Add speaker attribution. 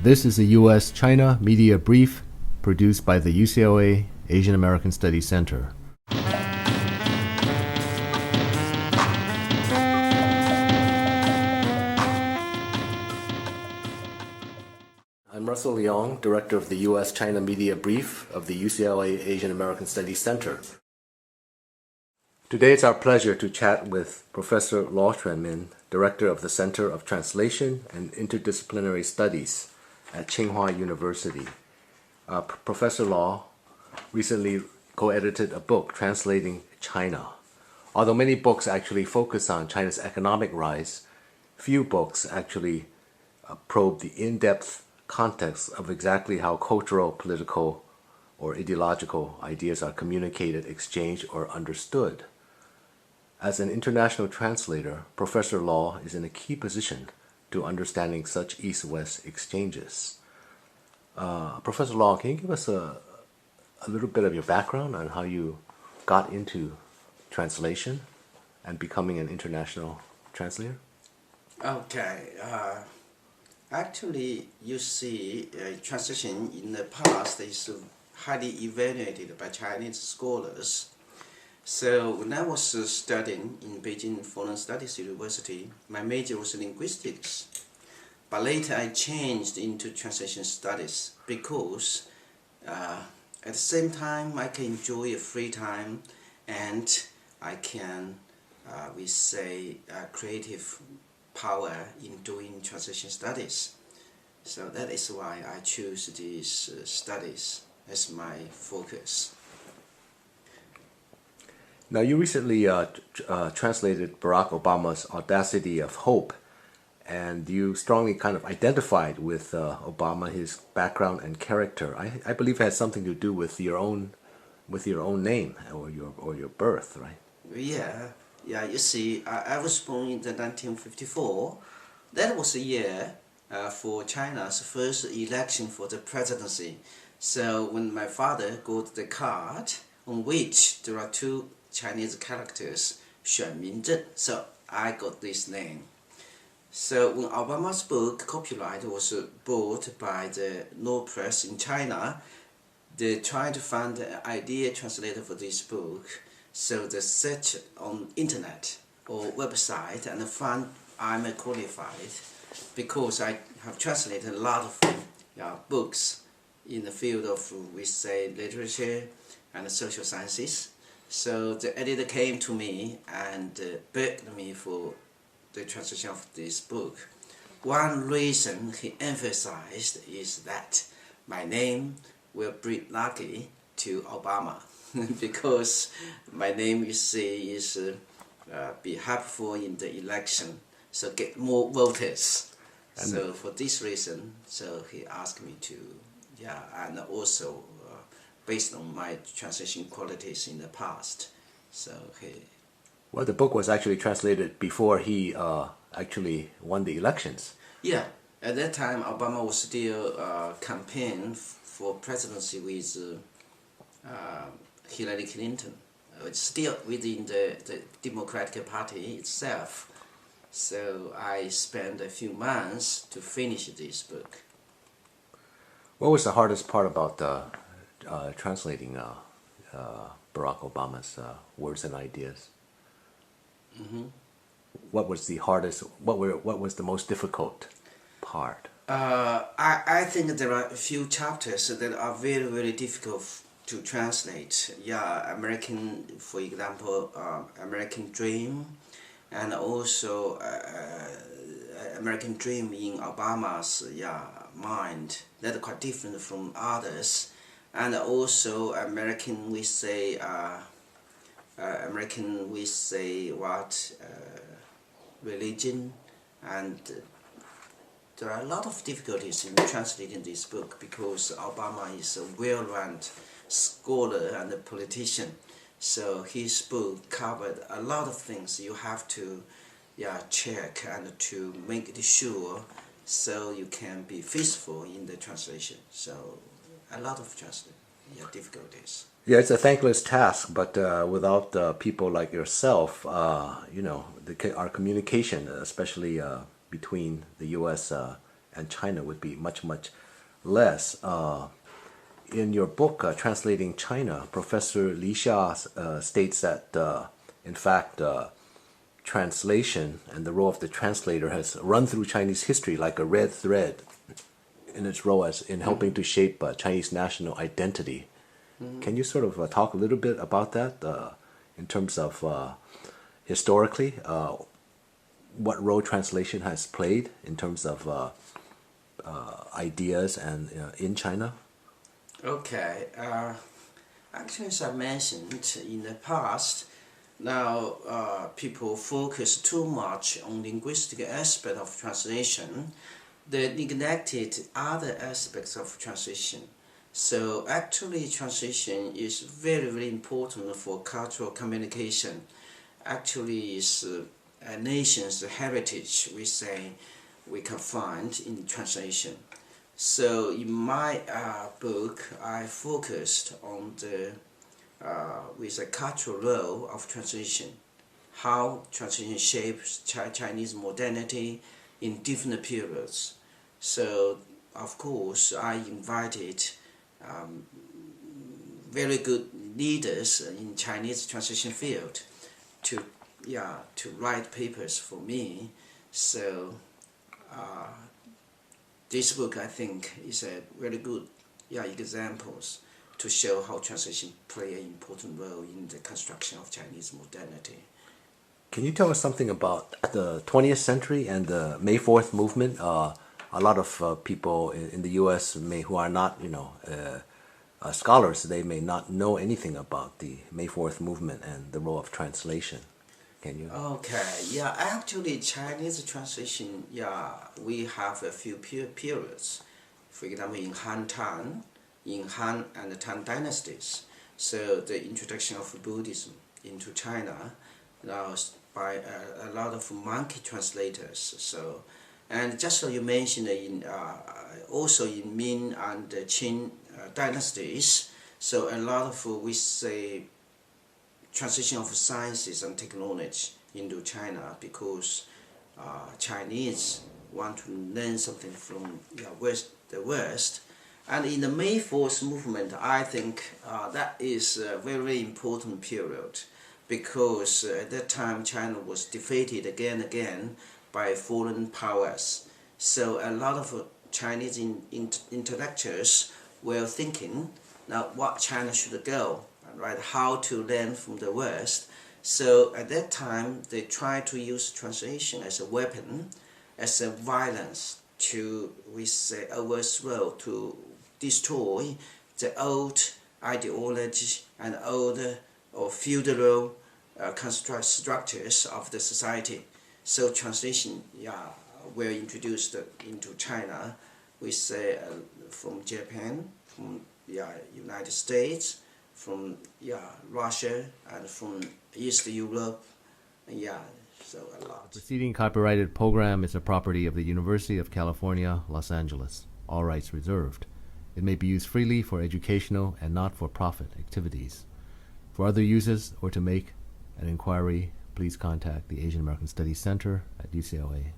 Speaker 1: This is a U.S. China Media Brief produced by the UCLA Asian American Studies Center. I'm Russell Leong, Director of the U.S. China Media Brief of the UCLA Asian American Studies Center. Today it's our pleasure to chat with Professor Luo Xuanmin, Director of the Center of Translation and Interdisciplinary Studies at Tsinghua University. Professor Luo recently co-edited a book translating China. Although many books actually focus on China's economic rise, few books actually probe the in-depth context of exactly how cultural, political, or ideological ideas are communicated, exchanged, or understood. As an international translator, Professor Luo is in a key position to understanding such East-West exchanges. Professor Luo, can you give us a little bit of your background on how you got into translation and becoming an international translator?
Speaker 2: Okay. Actually, you see, translation in the past is highly evaluated by Chinese scholars. So when I was studying in Beijing Foreign Studies University, my major was linguistics. But later I changed into translation studies because at the same time I can enjoy a free time and I can, we say, creative power in doing translation studies. So that is why I choose these studies as my focus.
Speaker 1: Now, you recently translated Barack Obama's Audacity of Hope, and you strongly kind of identified with Obama, his background and character. I believe it has something to do with your own name or your birth, right?
Speaker 2: Yeah. You see, I was born in the 1954. That was the year for China's first election for the presidency. So when my father got the card on which there are two Chinese characters, Xuanmin, so I got this name. So when Obama's book Copyright was bought by the law press in China, they tried to find an ideal translator for this book. So they searched on internet or website and found I'm qualified because I have translated a lot of books in the field of, we say, literature and social sciences. So the editor came to me and begged me for the translation of this book. One reason he emphasized is that my name will bring lucky to Obama because my name, you see, is be helpful in the election, so get more voters. And so for this reason, so he asked me to, and also based on my translation qualities in the past. So
Speaker 1: well, the book was actually translated before he actually won the elections.
Speaker 2: Yeah, at that time Obama was still campaigning for presidency with Hillary Clinton. It's still within the Democratic Party itself. So I spent a few months to finish this book.
Speaker 1: What was the hardest part about translating Barack Obama's words and ideas?
Speaker 2: Mm-hmm.
Speaker 1: What was the hardest? What was the most difficult part?
Speaker 2: I think there are a few chapters that are very, very difficult to translate. American, for example, American Dream, and also American Dream in Obama's mind. That are quite different from others. And also American, we say what religion, and there are a lot of difficulties in translating this book because Obama is a well-run scholar and a politician. So his book covered a lot of things you have to check and to make it sure so you can be faithful in the translation. So a lot of difficulties.
Speaker 1: Yeah, it's a thankless task, but without people like yourself, our communication, especially between the U.S. and China would be much, much less. In your book, Translating China, Professor Li Xia states that, in fact, translation and the role of the translator has run through Chinese history like a red thread in its role as in helping to shape Chinese national identity. Can you sort of talk a little bit about that in terms of historically what role translation has played in terms of ideas and in China?
Speaker 2: Okay. Actually, as I mentioned in the past, now people focus too much on linguistic aspect of translation. They neglected other aspects of translation. So actually, translation is very, very important for cultural communication. Actually, it's a nation's heritage, we say, we can find in translation. So in my book, I focused on the with the cultural role of translation, how translation shapes Chinese modernity in different periods. So of course, I invited very good leaders in Chinese translation field to write papers for me. So this book, I think, is a very good examples to show how translation play an important role in the construction of Chinese modernity.
Speaker 1: Can you tell us something about the 20th century and the May 4th movement? A lot of people in the U.S. who are not, scholars, they may not know anything about the May 4th movement and the role of translation. Can you?
Speaker 2: Okay, actually Chinese translation, we have a few periods. For example, in Han and Tang dynasties. So the introduction of Buddhism into China now by a lot of monkey translators. So, and just so you mentioned, also in Ming and Qing dynasties. So a lot of we say transition of sciences and technology into China because Chinese want to learn something from the West. And in the May 4th movement, I think that is a very important period because at that time China was defeated again and again by foreign powers. So a lot of Chinese intellectuals were thinking now what China should go, right? How to learn from the West. So at that time, they tried to use translation as a weapon, as a violence to, we say, overthrow, to destroy the old ideology and old or feudal structures of the society. So translation, were introduced into China. We say from Japan, from United States, from Russia, and from East Europe. So a lot.
Speaker 1: The preceding copyrighted program is a property of the University of California, Los Angeles. All rights reserved. It may be used freely for educational and not-for-profit activities. For other uses or to make an inquiry, please contact the Asian American Studies Center at UCLA.